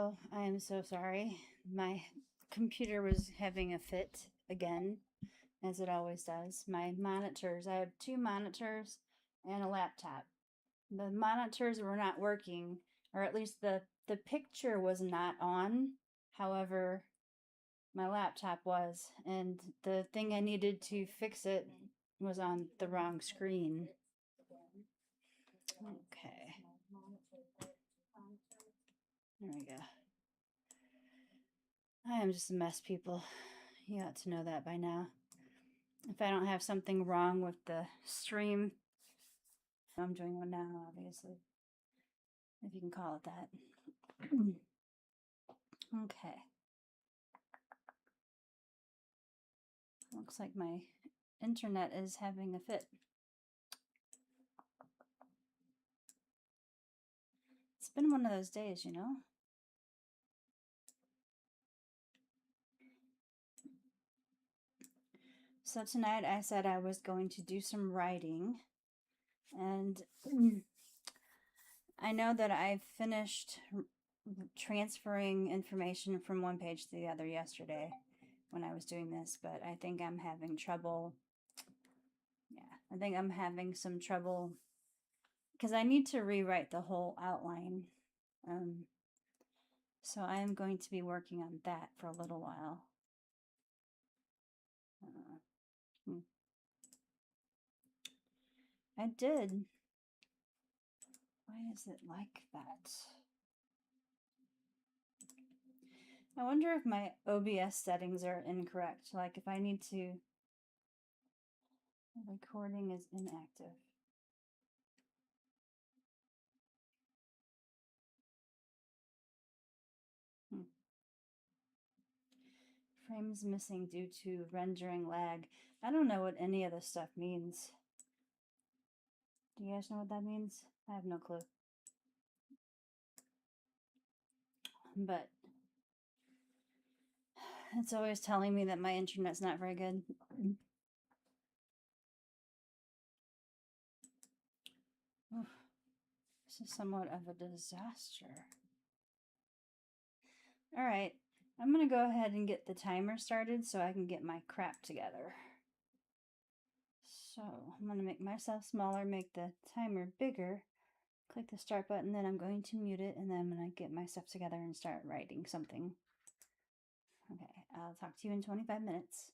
Oh, I am so sorry. My computer was having a fit again, as it always does. My monitors, I have two monitors and a laptop. The monitors were not working, or at least the picture was not on. However, my laptop was, and the thing I needed to fix it was on the wrong screen. Okay. There we go. I am just a mess, people. You ought to know that by now. If I don't have something wrong with the stream, I'm doing one now, obviously, if you can call it that. Okay. Looks like my internet is having a fit. It's been one of those days, you know? So tonight I said I was going to do some writing, and I know that I finished transferring information from one page to the other yesterday when I was doing this, but I think I'm having trouble. Yeah, I think I'm having some trouble because I need to rewrite the whole outline. So I am going to be working on that for a little while. I did. Why is it like that? I wonder if my OBS settings are incorrect. Like if I need to... Recording is inactive. Frames missing due to rendering lag. I don't know what any of this stuff means. Do you guys know what that means? I have no clue. But it's always telling me that my internet's not very good. This is somewhat of a disaster. All right, I'm gonna go ahead and get the timer started so I can get my crap together. So I'm gonna make myself smaller, make the timer bigger, click the start button, then I'm going to mute it, and then I'm gonna get my stuff together and start writing something. Okay, I'll talk to you in 25 minutes.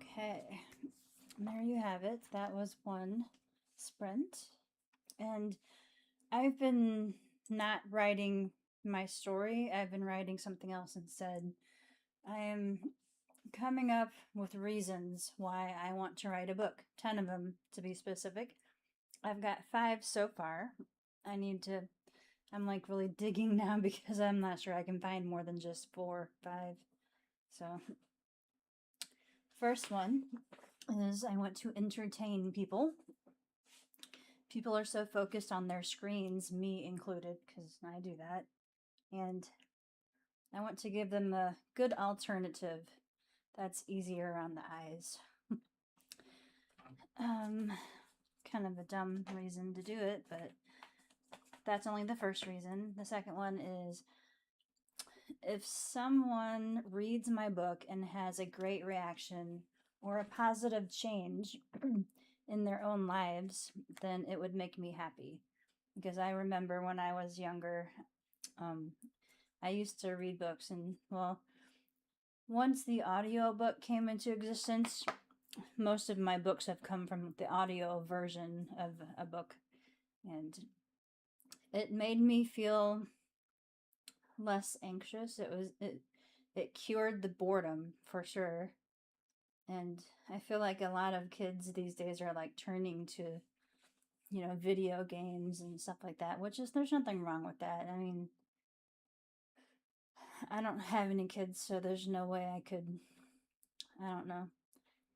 Okay, there you have it. That was one sprint. And I've been not writing my story, I've been writing something else instead. I am coming up with reasons why I want to write a book, 10 of them to be specific. I've got 5 so far. I need to, I'm like really digging now because I'm not sure I can find more than just 4, 5. So, first one is I want to entertain people. People are so focused on their screens, me included, because I do that. And I want to give them a good alternative that's easier on the eyes. um, Kind of a dumb reason to do it, but that's only the first reason. The second one is if someone reads my book and has a great reaction or a positive change in their own lives, then it would make me happy. Because I remember when I was younger, um, I used to read books, and well, once the audio book came into existence, most of my books have come from the audio version of a book, and it made me feel less anxious. It cured the boredom for sure. And I feel like a lot of kids these days are like turning to, video games and stuff like that, which is, there's nothing wrong with that. I mean, I don't have any kids, so there's no way I could, I don't know.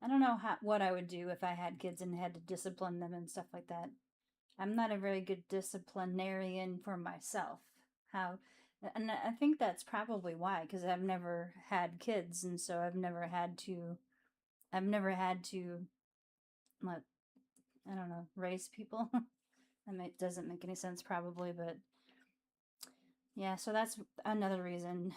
I don't know what I would do if I had kids and had to discipline them and stuff like that. I'm not a very good disciplinarian for myself. How, and I think that's probably why, because I've never had kids, and so I've never had to, like, I don't know, raise people. That doesn't make any sense probably, but yeah, so that's another reason.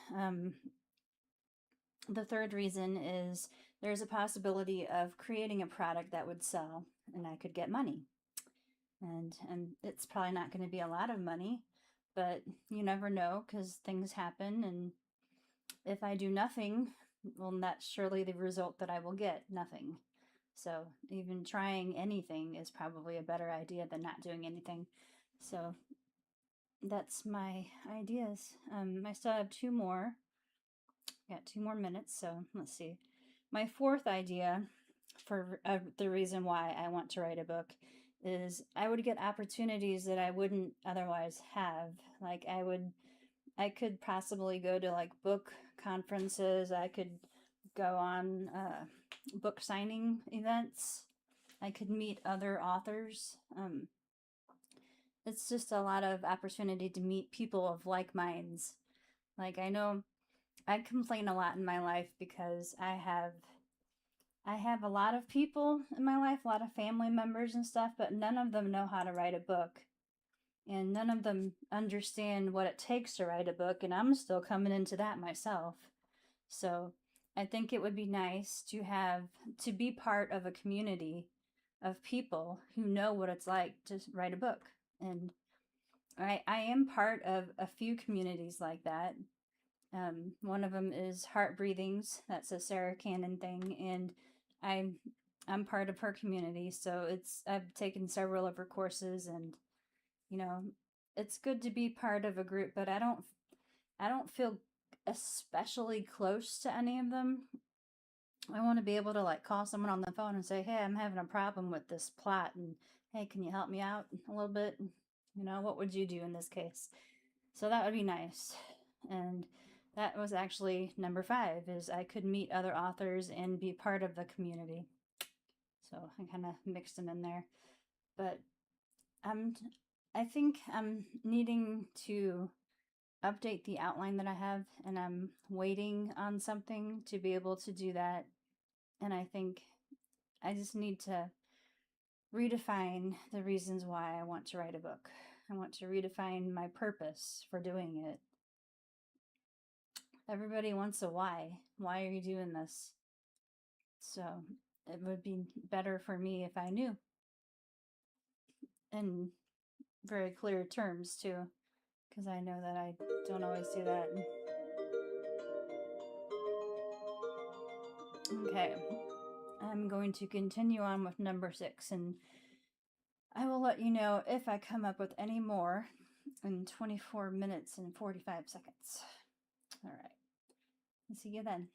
The third reason is there's a possibility of creating a product that would sell and I could get money. And it's probably not going to be a lot of money, but you never know because things happen. And if I do nothing, well, that's surely the result that I will get, nothing. So even trying anything is probably a better idea than not doing anything. So that's my ideas. I still have 2 more. Got 2 more minutes, so let's see. My fourth idea for the reason why I want to write a book is I would get opportunities that I wouldn't otherwise have. Like I could possibly go to like book conferences. I could go on book signing events. I could meet other authors. It's just a lot of opportunity to meet people of like minds. Like I know I complain a lot in my life because I have a lot of people in my life, a lot of family members and stuff, but none of them know how to write a book. And none of them understand what it takes to write a book, and I'm still coming into that myself. So I think it would be nice to be part of a community of people who know what it's like to write a book. And I am part of a few communities like that. One of them is Heart Breathings. That's a Sarah Cannon thing, and I'm part of her community. So I've taken several of her courses, and you know, it's good to be part of a group. But I don't feel especially close to any of them. I want to be able to like call someone on the phone and say, "Hey, I'm having a problem with this plot, and hey, can you help me out a little bit? What would you do in this case?" So that would be nice. And that was actually number 5 is I could meet other authors and be part of the community. So I kind of mixed them in there. But I'm I think I'm needing to update the outline that I have, and I'm waiting on something to be able to do that. And I think I just need to redefine the reasons why I want to write a book. I want to redefine my purpose for doing it. Everybody wants a why. Why are you doing this? So it would be better for me if I knew in very clear terms, too. because I know that I don't always do that. Okay, I'm going to continue on with number 6, and I will let you know if I come up with any more in 24 minutes and 45 seconds. All right, see you then.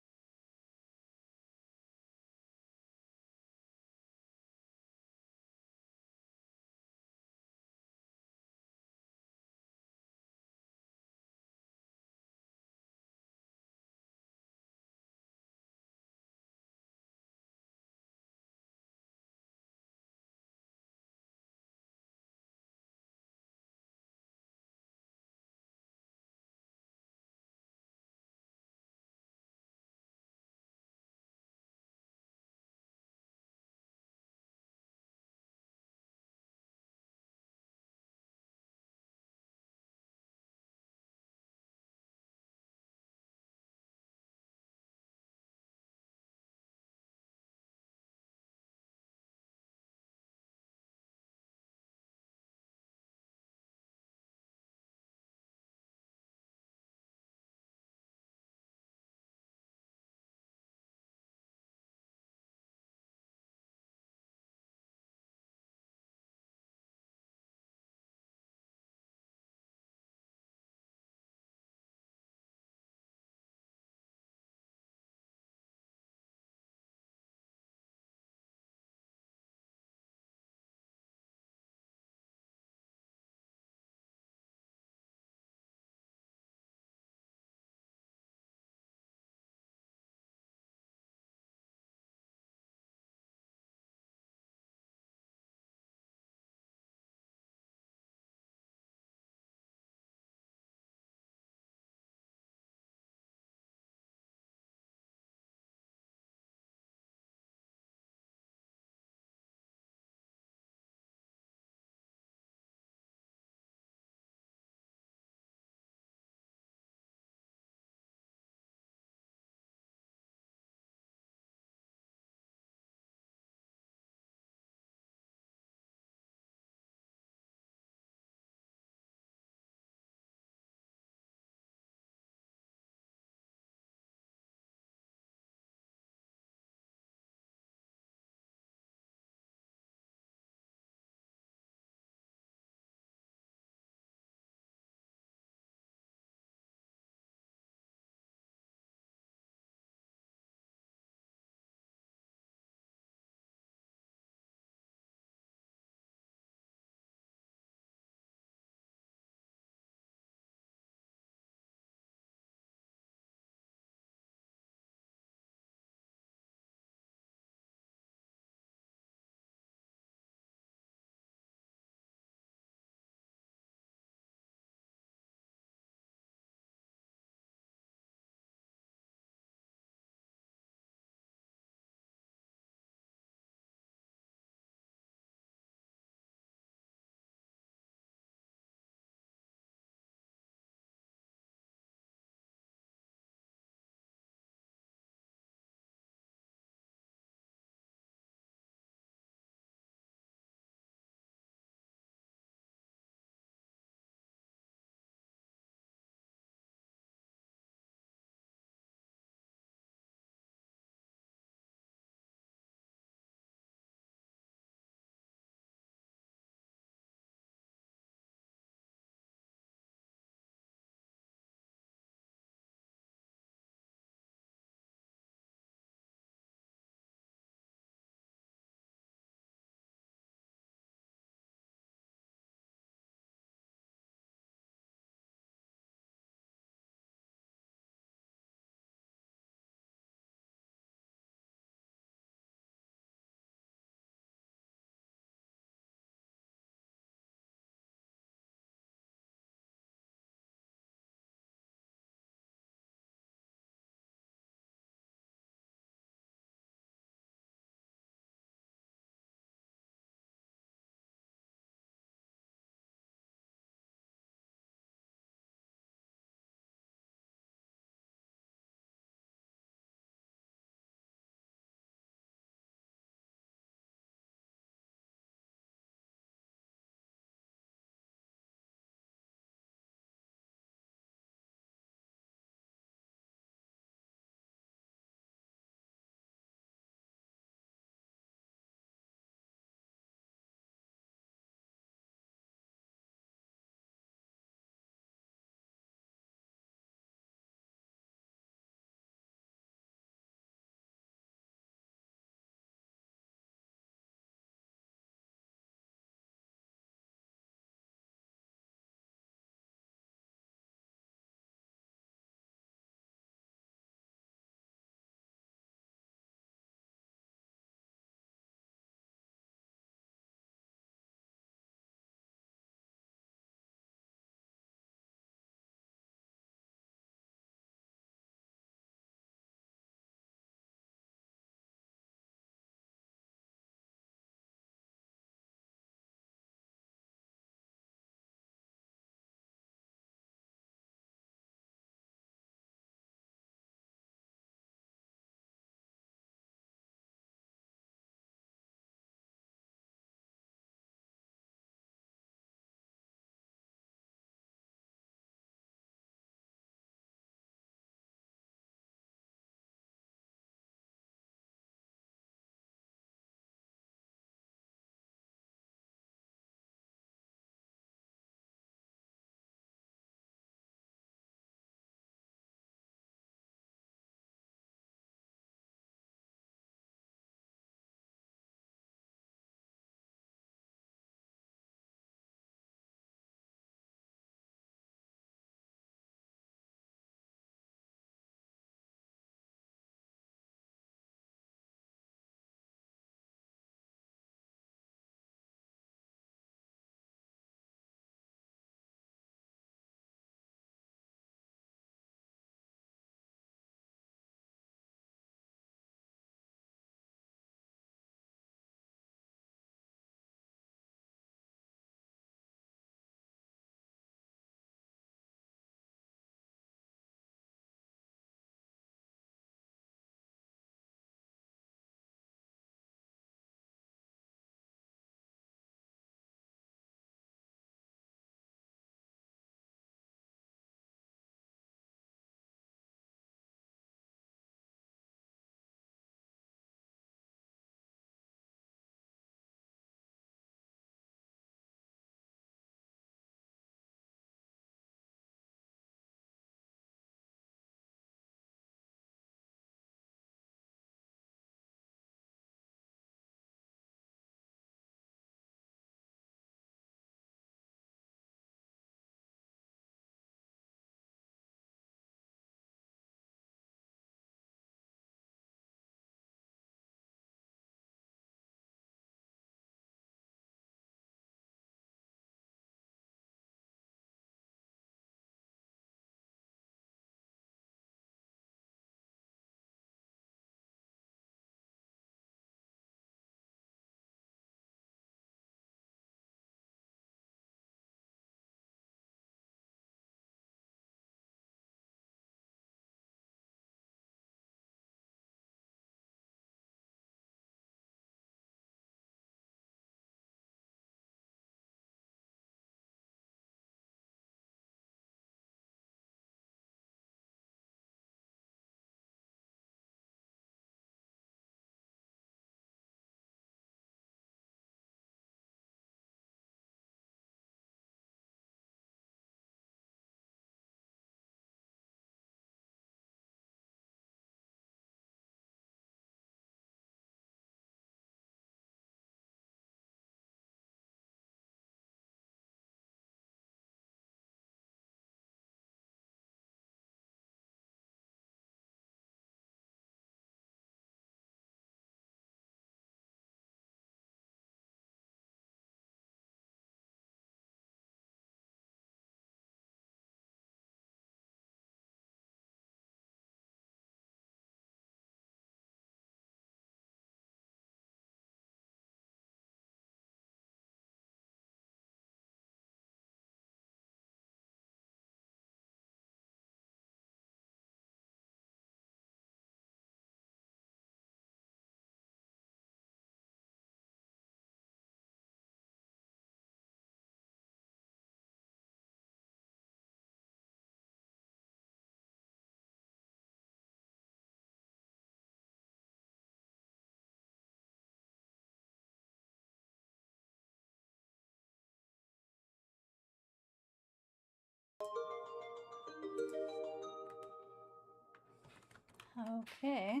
Okay.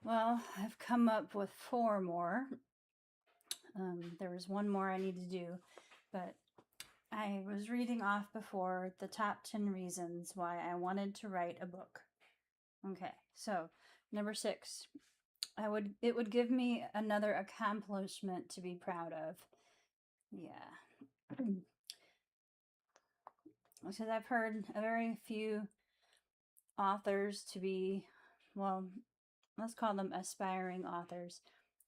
Well, I've come up with 4 more. There was one more I need to do, but I was reading off before the top 10 reasons why I wanted to write a book. Okay, so number 6, it would give me another accomplishment to be proud of. Yeah. Because I've heard a very few authors to be, well, let's call them aspiring authors.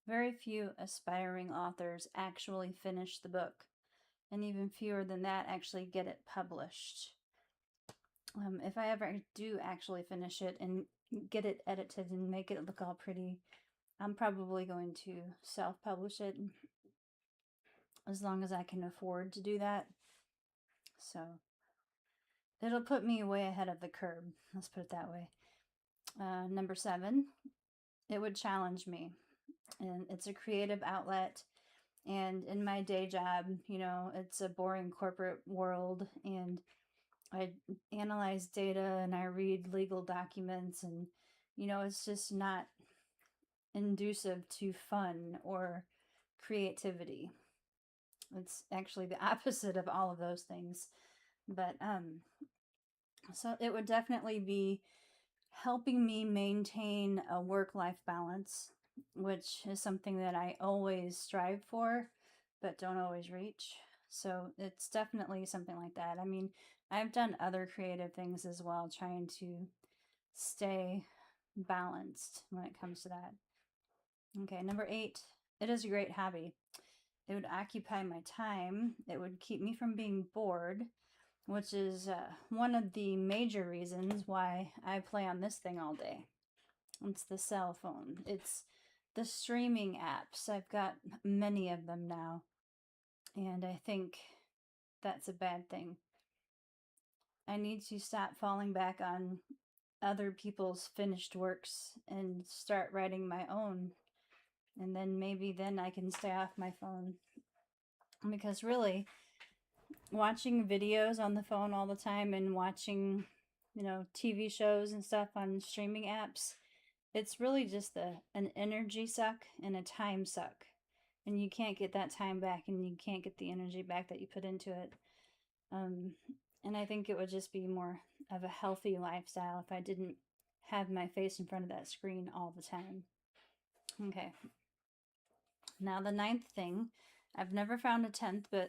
Very few aspiring authors actually finish the book, and even fewer than that actually get it published. If I ever do actually finish it and get it edited and make it look all pretty, I'm probably going to self-publish it as long as I can afford to do that. So it'll put me way ahead of the curve. Let's put it that way. Number 7, it would challenge me. And it's a creative outlet. And in my day job, it's a boring corporate world. And I analyze data and I read legal documents. And, it's just not inducive to fun or creativity. It's actually the opposite of all of those things. But so it would definitely be helping me maintain a work-life balance, which is something that I always strive for, but don't always reach. So it's definitely something like that. I mean, I've done other creative things as well, trying to stay balanced when it comes to that. Okay, number 8, it is a great hobby. It would occupy my time. It would keep me from being bored, which is one of the major reasons why I play on this thing all day. It's the cell phone. It's the streaming apps. I've got many of them now, and I think that's a bad thing. I need to stop falling back on other people's finished works and start writing my own. And then I can stay off my phone. Because really, watching videos on the phone all the time and watching, TV shows and stuff on streaming apps, it's really just an energy suck and a time suck. And you can't get that time back and you can't get the energy back that you put into it. And I think it would just be more of a healthy lifestyle if I didn't have my face in front of that screen all the time. Okay. Now, the 9th thing, I've never found a 10th, but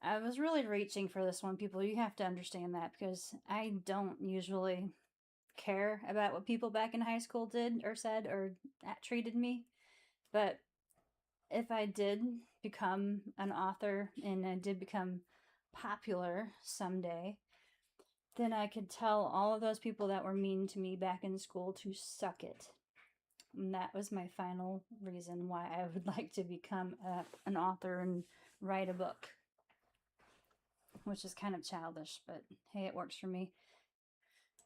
I was really reaching for this one, people. You have to understand that because I don't usually care about what people back in high school did or said or treated me. But if I did become an author and I did become popular someday, then I could tell all of those people that were mean to me back in school to suck it. And that was my final reason why I would like to become an author and write a book, which is kind of childish, but hey, it works for me.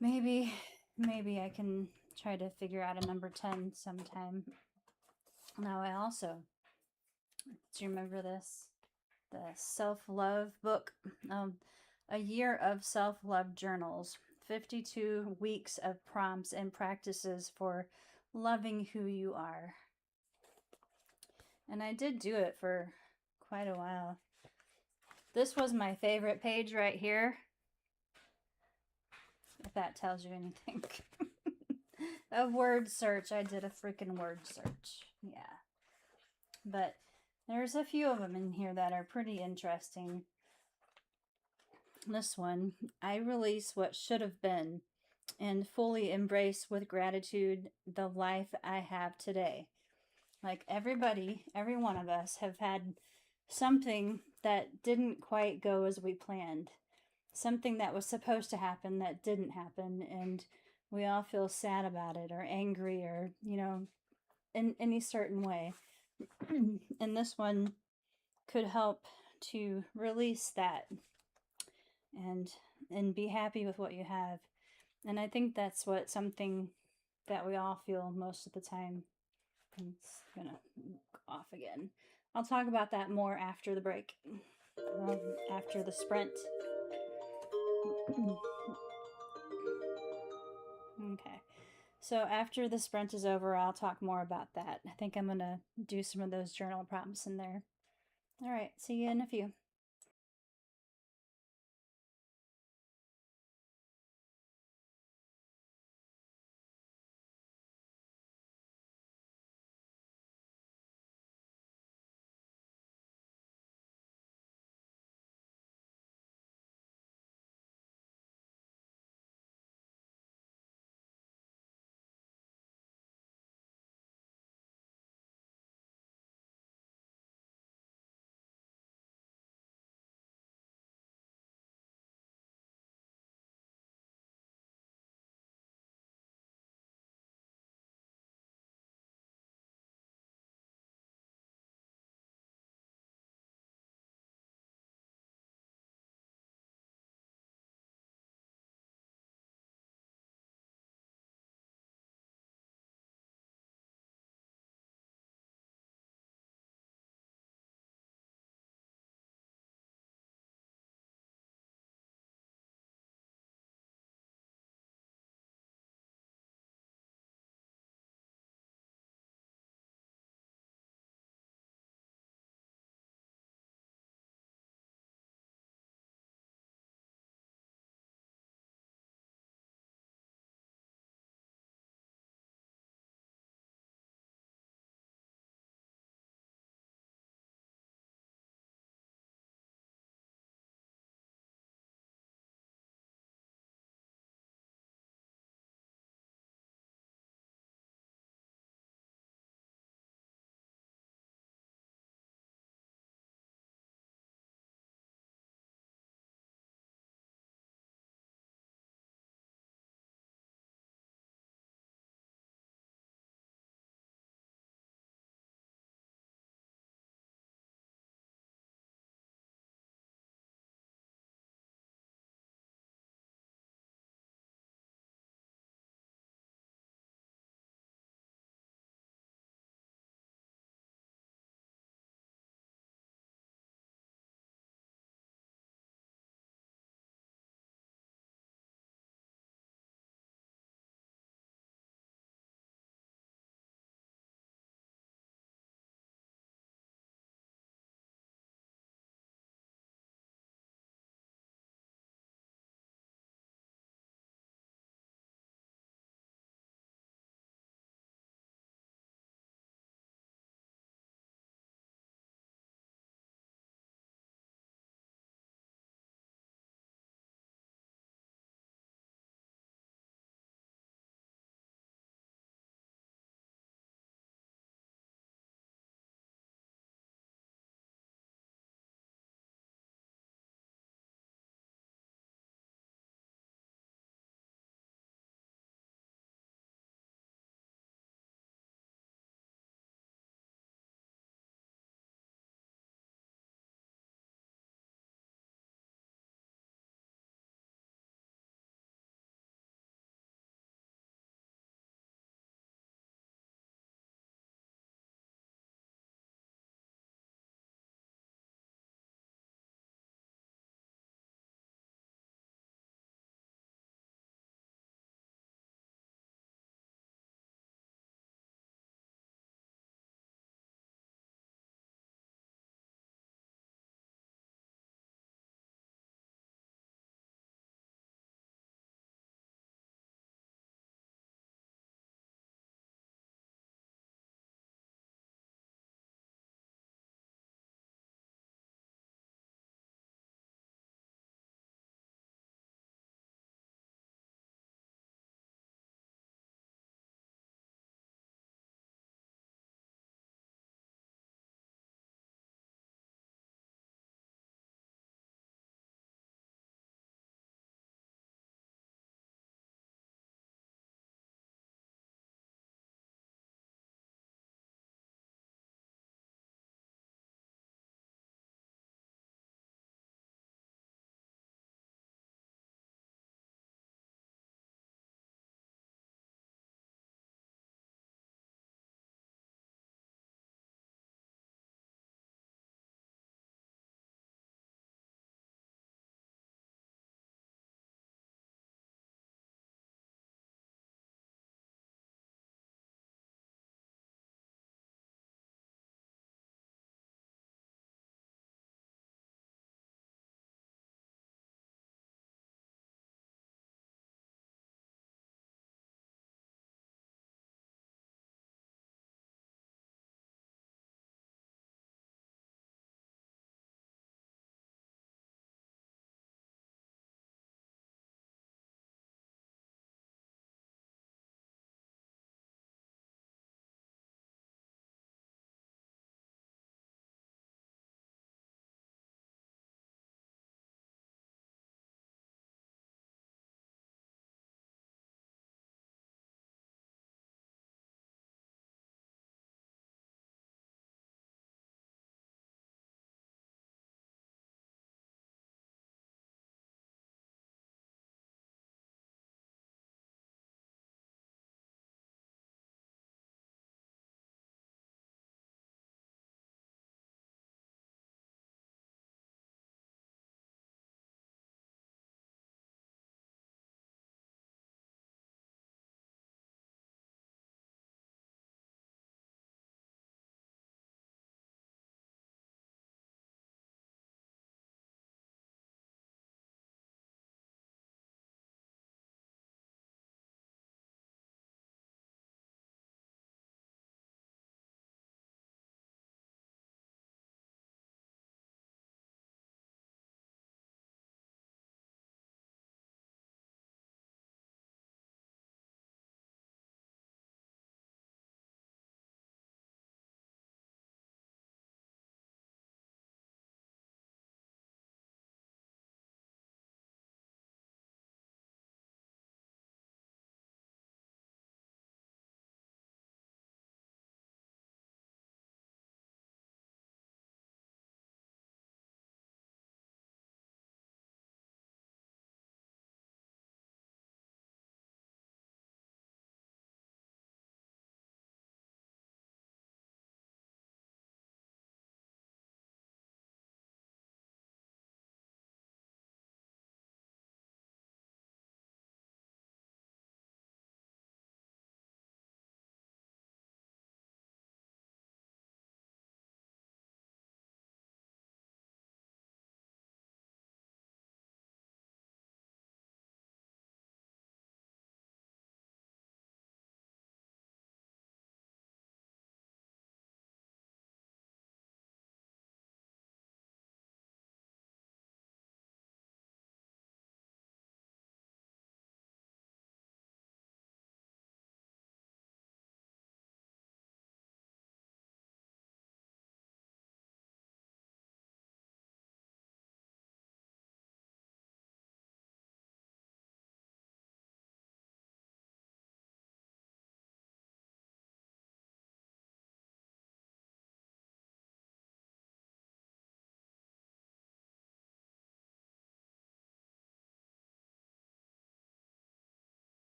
Maybe I can try to figure out a number 10 sometime. Now, I also, do you remember this? The self-love book, A Year of Self-Love Journals, 52 weeks of prompts and practices for loving who you are. And I did do it for quite a while. This was my favorite page right here, if that tells you anything. A word search. I did a freaking word search. Yeah. But there's a few of them in here that are pretty interesting. This one, I release what should have been and fully embrace with gratitude the life I have today. Like every one of us have had something that didn't quite go as we planned. Something that was supposed to happen that didn't happen, and we all feel sad about it or angry or, in any certain way. And this one could help to release that and be happy with what you have. And I think that's something that we all feel most of the time. It's gonna go off again. I'll talk about that more after the break, after the sprint. Okay. So after the sprint is over, I'll talk more about that. I think I'm going to do some of those journal prompts in there. All right, see you in a few.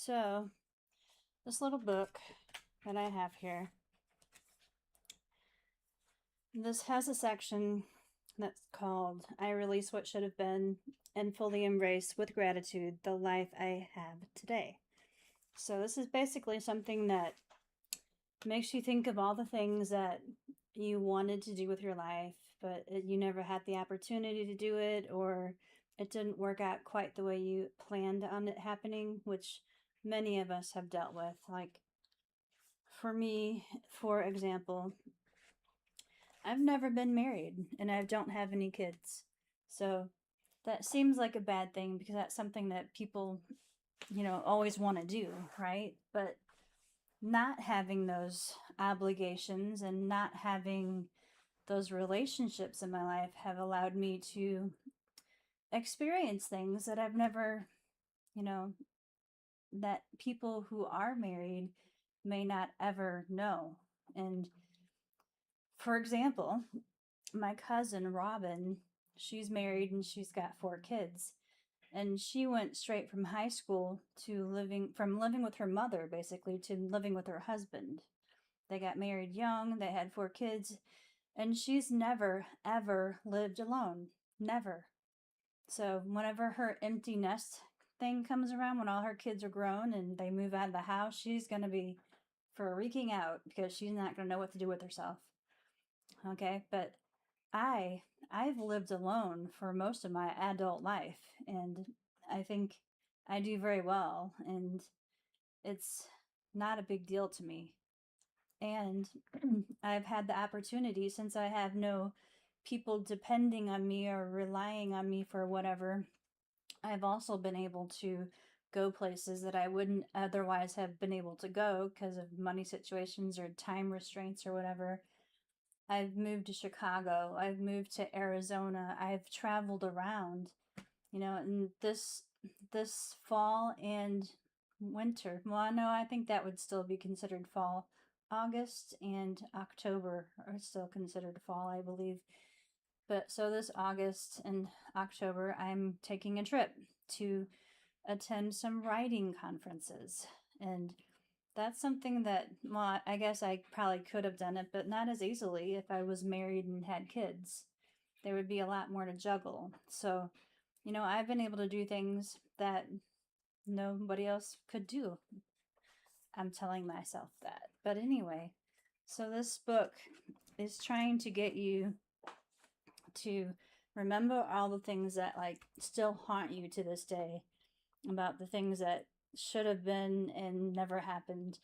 So, this little book that I have here, this has a section that's called I Release What Should Have Been and Fully Embrace with Gratitude the Life I Have Today. So, this is basically something that makes you think of all the things that you wanted to do with your life, but you never had the opportunity to do it, or it didn't work out quite the way you planned on it happening, which many of us have dealt with. Like, for me, for example, I've never been married and I don't have any kids. So that seems like a bad thing because that's something that people, always want to do, right? But not having those obligations and not having those relationships in my life have allowed me to experience things that I've never, you know, that people who are married may not ever know. And for example, my cousin Robin, she's married and she's got 4 kids. And she went straight from high school to living with her mother, basically, to living with her husband. They got married young, they had 4 kids, and she's never, ever lived alone. Never. So, whenever her empty nest thing comes around, when all her kids are grown and they move out of the house, she's going to be freaking out because she's not going to know what to do with herself. Okay, but I I've lived alone for most of my adult life, and I think I do very well, and it's not a big deal to me. And I've had the opportunity, since I have no people depending on me or relying on me for whatever, I've also been able to go places that I wouldn't otherwise have been able to go because of money situations or time restraints or whatever. I've moved to Chicago. I've moved to Arizona. I've traveled around, and this fall and winter. Well, no, I think that would still be considered fall. August and October are still considered fall, I believe. But so this August and October, I'm taking a trip to attend some writing conferences. And that's something that, well, I guess I probably could have done it, but not as easily if I was married and had kids. There would be a lot more to juggle. So, I've been able to do things that nobody else could do. I'm telling myself that. But anyway, so this book is trying to get you to remember all the things that like still haunt you to this day, about the things that should have been and never happened.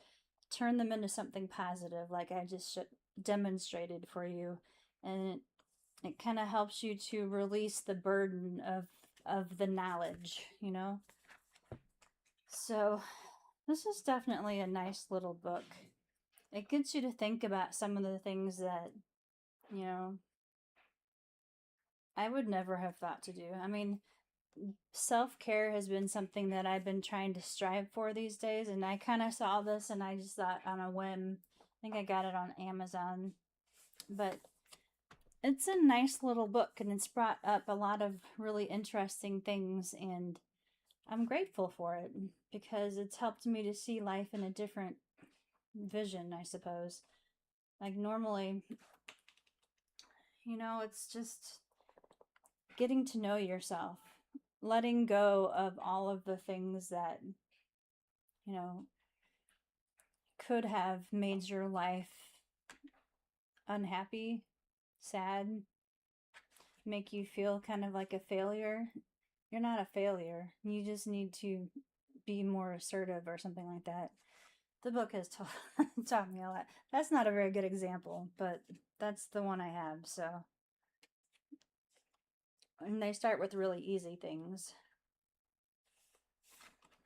Turn them into something positive, like I just demonstrated for you, and it kind of helps you to release the burden of the knowledge, So this is definitely a nice little book. It gets you to think about some of the things that, you know, I would never have thought to do. I mean, self care has been something that I've been trying to strive for these days, and I kind of saw this and I just thought on a whim. I think I got it on Amazon, but it's a nice little book and it's brought up a lot of really interesting things, and I'm grateful for it because it's helped me to see life in a different vision, I suppose. Like, normally, it's just getting to know yourself, letting go of all of the things that, you know, could have made your life unhappy, sad, make you feel kind of like a failure. You're not a failure. You just need to be more assertive or something like that. The book has taught me a lot. That's not a very good example, but that's the one I have. So, and they start with really easy things.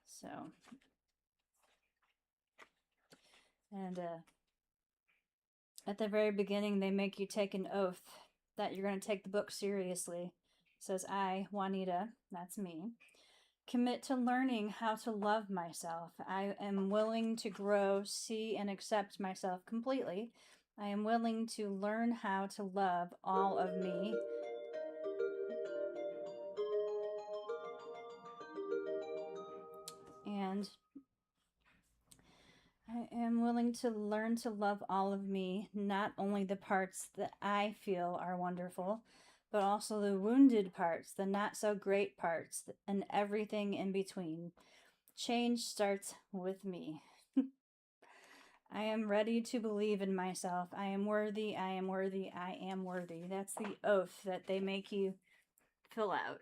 So, and at the very beginning, they make you take an oath that you're going to take the book seriously. It says, I, Juanita, that's me, commit to learning how to love myself. I am willing to grow, see, and accept myself completely. I am willing to learn how to love all of me. And am willing to learn to love all of me, not only the parts that I feel are wonderful, but also the wounded parts, the not so great parts, and everything in between. Change starts with me. I am ready to believe in myself. I am worthy, I am worthy, I am worthy. That's the oath that they make you fill out.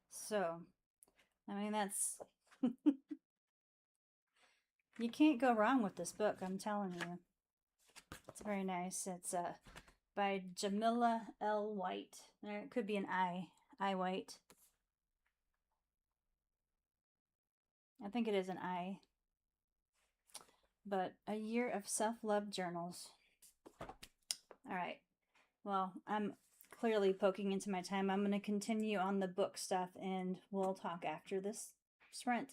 So, I mean, that's. You can't go wrong with this book, I'm telling you. It's very nice. It's by Jamila L. White. There, it could be an I White. I think it is an I. But a year of self-love journals. All right. Well, I'm clearly poking into my time. I'm going to continue on the book stuff and we'll talk after this sprint.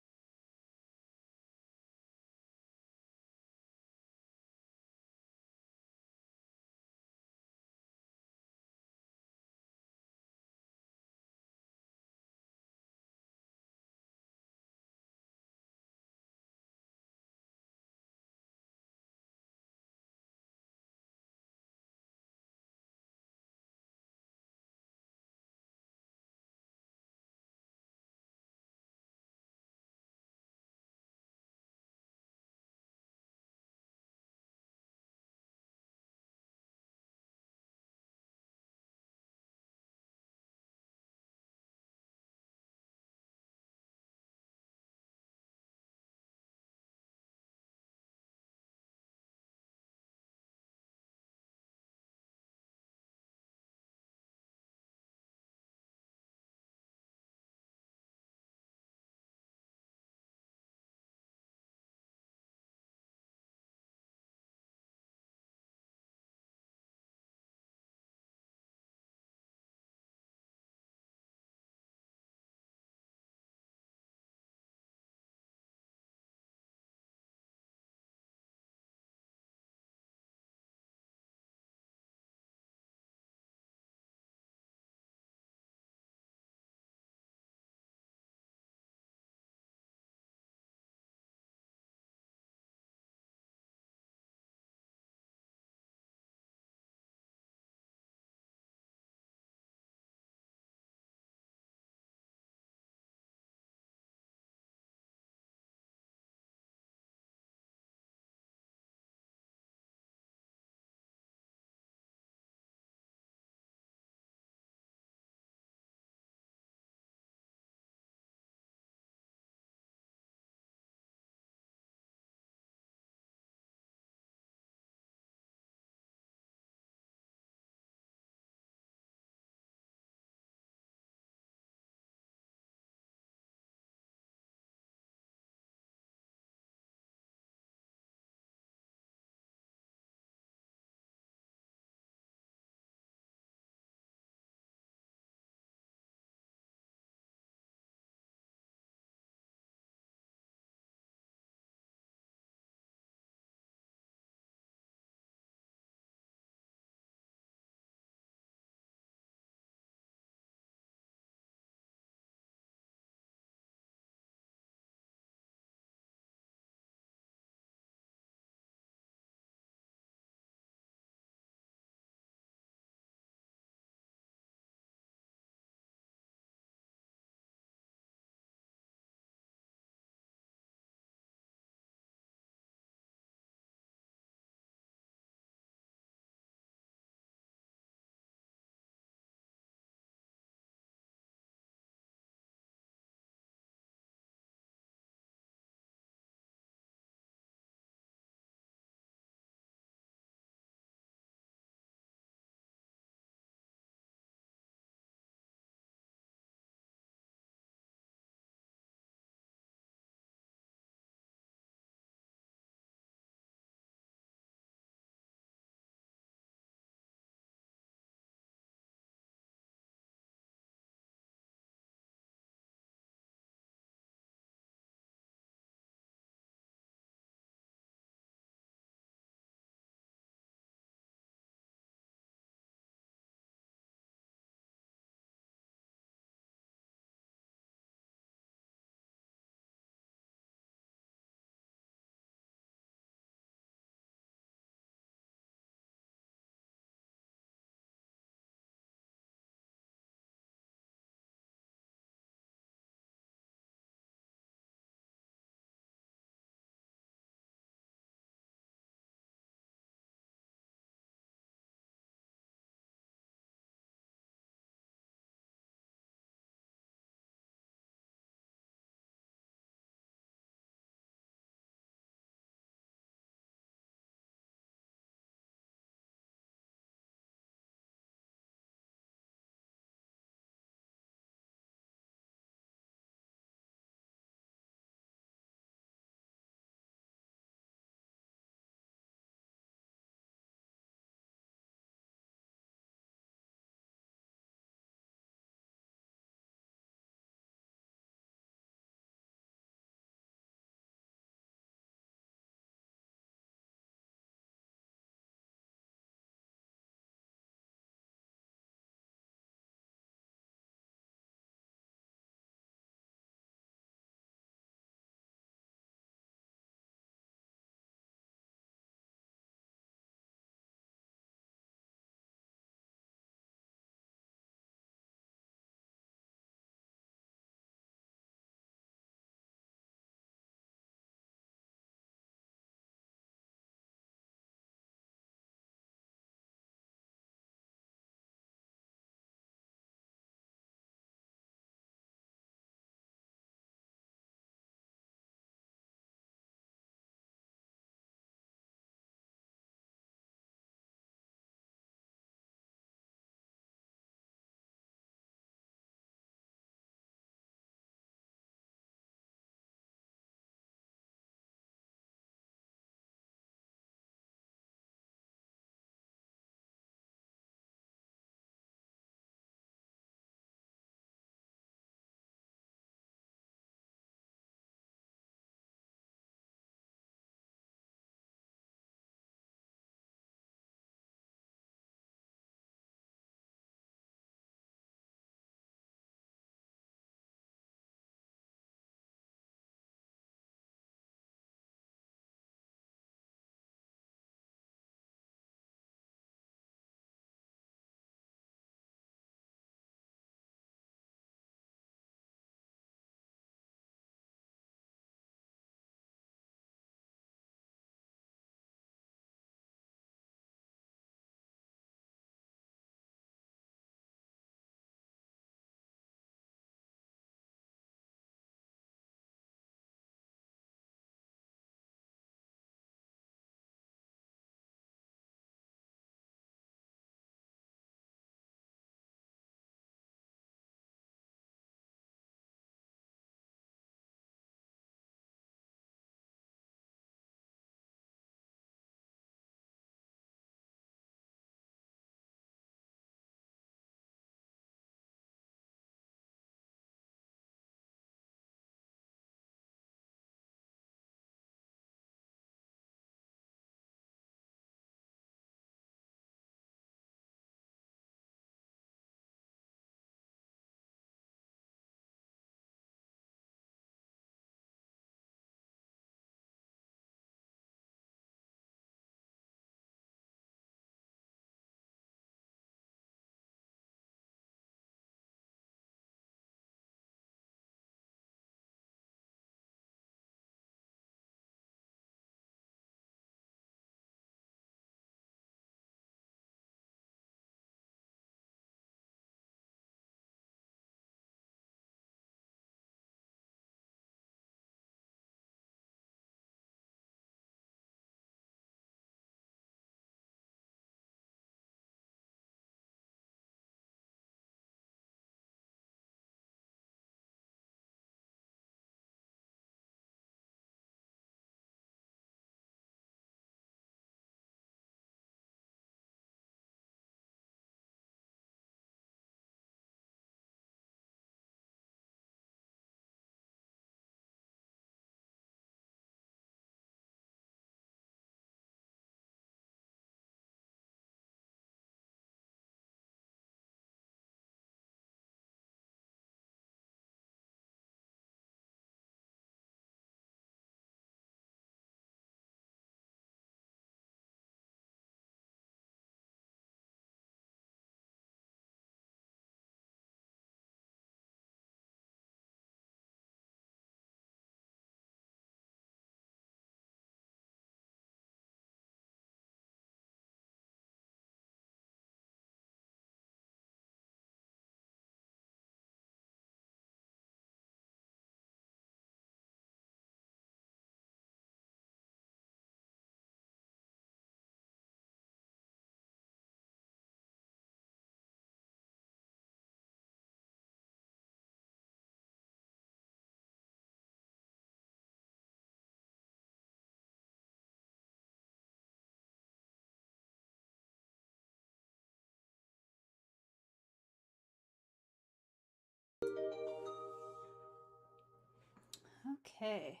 Okay.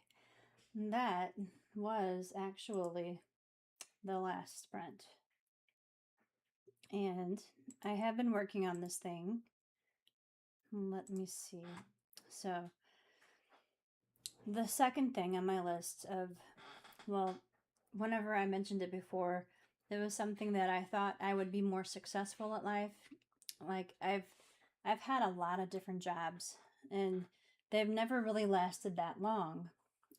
That was actually the last sprint. And I have been working on this thing. Let me see. So, the second thing on my list of, well, whenever I mentioned it before, it was something that I thought I would be more successful at life. Like I've had a lot of different jobs and they've never really lasted that long.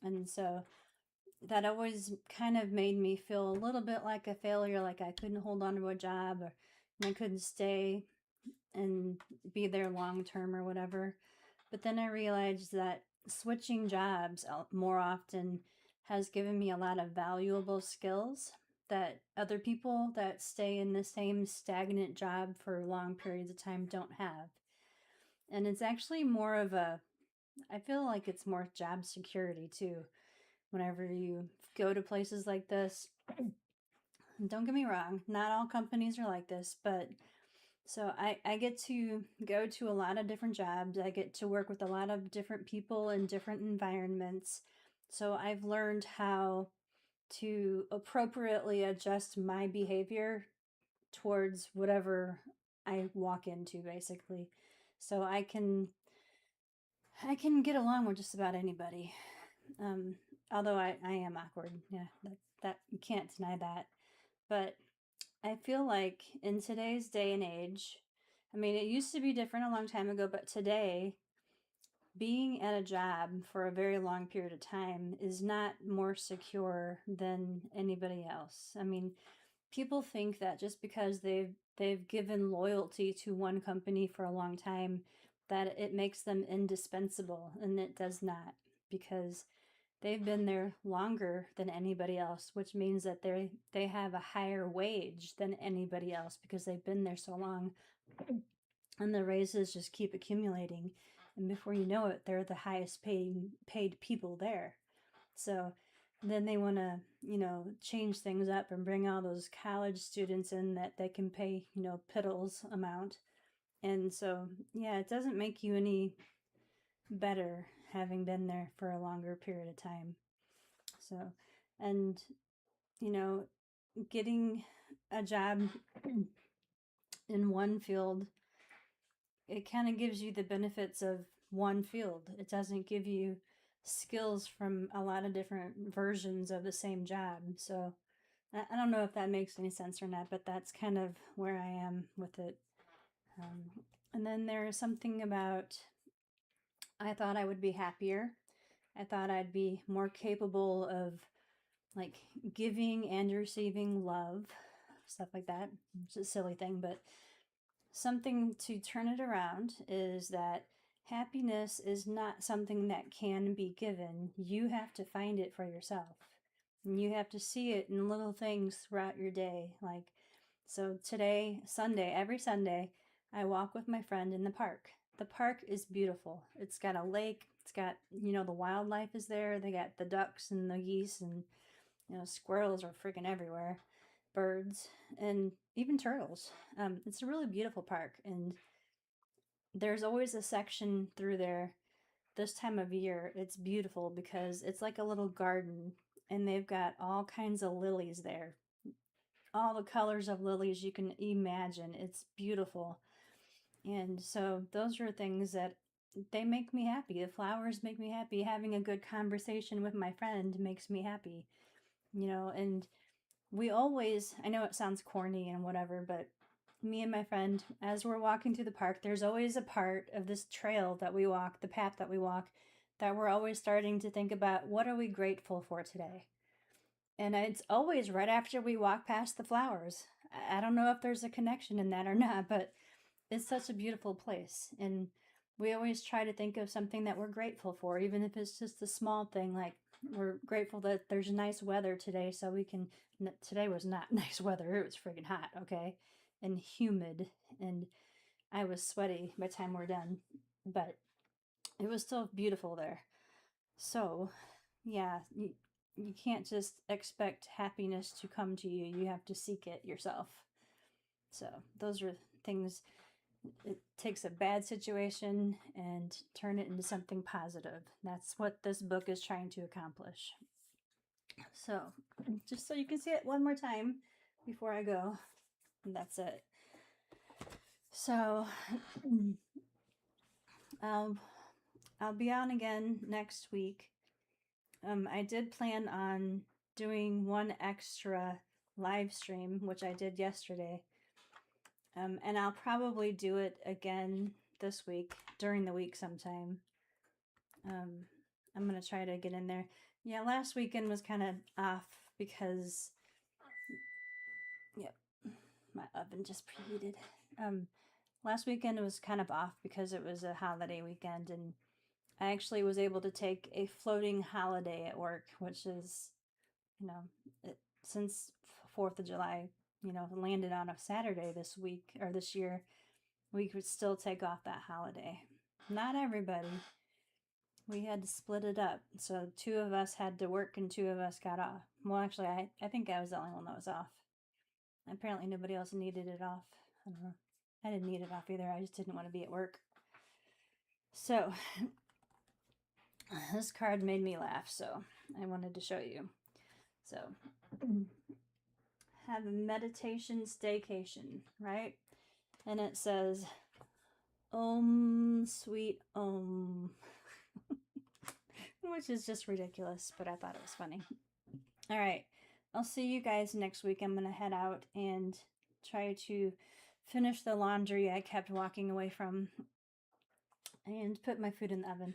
And so that always kind of made me feel a little bit like a failure, like I couldn't hold on to a job or I couldn't stay and be there long term or whatever. But then I realized that switching jobs more often has given me a lot of valuable skills that other people that stay in the same stagnant job for long periods of time don't have. And it's actually more of a, I feel like it's more job security too. Whenever you go to places like this, don't get me wrong, not all companies are like this, but so I get to go to a lot of different jobs. I get to work with a lot of different people in different environments. So I've learned how to appropriately adjust my behavior towards whatever I walk into basically. So I can get along with just about anybody. Um, Although I am awkward. Yeah, that you can't deny that. But I feel like in today's day and age, I mean, it used to be different a long time ago, but today, being at a job for a very long period of time is not more secure than anybody else. I mean, people think that just because they've given loyalty to one company for a long time, that it makes them indispensable, and it does not, because they've been there longer than anybody else, which means that they have a higher wage than anybody else because they've been there so long. And the raises just keep accumulating. And before you know it, they're the highest paid people there. So then they want to, change things up and bring all those college students in that they can pay, piddles amount. And so, yeah, it doesn't make you any better having been there for a longer period of time. So, and, you know, getting a job in one field, it kind of gives you the benefits of one field. It doesn't give you skills from a lot of different versions of the same job. So, I don't know if that makes any sense or not, but that's kind of where I am with it. Um, and then there's something about I thought I would be happier. I thought I'd be more capable of like giving and receiving love, stuff like that. It's a silly thing, but something to turn it around is that happiness is not something that can be given. You have to find it for yourself. And you have to see it in little things throughout your day. Like, so today, Sunday, every Sunday, I walk with my friend in the park. The park is beautiful. It's got a lake. It's got, the wildlife is there. They got the ducks and the geese and, squirrels are freaking everywhere, birds, and even turtles. It's a really beautiful park. And there's always a section through there this time of year. It's beautiful because it's like a little garden and they've got all kinds of lilies there, all the colors of lilies you can imagine. It's beautiful. And so those are things that they make me happy. The flowers make me happy. Having a good conversation with my friend makes me happy. And we always, I know it sounds corny and whatever, but me and my friend, as we're walking through the park, there's always a part of this trail that we walk, the path that we walk, that we're always starting to think about what are we grateful for today? And it's always right after we walk past the flowers. I don't know if there's a connection in that or not, but it's such a beautiful place. And we always try to think of something that we're grateful for, even if it's just a small thing. Like we're grateful that there's nice weather today, so we can. Today was not nice weather, it was friggin' hot, okay? And humid. And I was sweaty by the time we're done. But it was still beautiful there. So, yeah, you can't just expect happiness to come to you. You have to seek it yourself. So, those are things. it takes a bad situation and turn it into something positive. That's what this book is trying to accomplish. So, just so you can see it one more time before I go, and that's it. So, I'll be on again next week. I did plan on doing one extra live stream, which I did yesterday. And I'll probably do it again this week, during the week sometime. I'm going to try to get in there. Yeah, last weekend was kind of off because, yep, my oven just preheated. Last weekend was kind of off because it was a holiday weekend, and I actually was able to take a floating holiday at work, which is, since 4th of July, landed on a Saturday this week or this year, we could still take off that holiday. Not everybody. We had to split it up. So 2 of us had to work and 2 of us got off. Well, actually, I think I was the only one that was off. Apparently nobody else needed it off. I don't know. I didn't need it off either. I just didn't want to be at work. So this card made me laugh, so I wanted to show you. So have a meditation staycation, right? And it says, Om Sweet Om. Which is just ridiculous, but I thought it was funny. All right. I'll see you guys next week. I'm going to head out and try to finish the laundry I kept walking away from and put my food in the oven.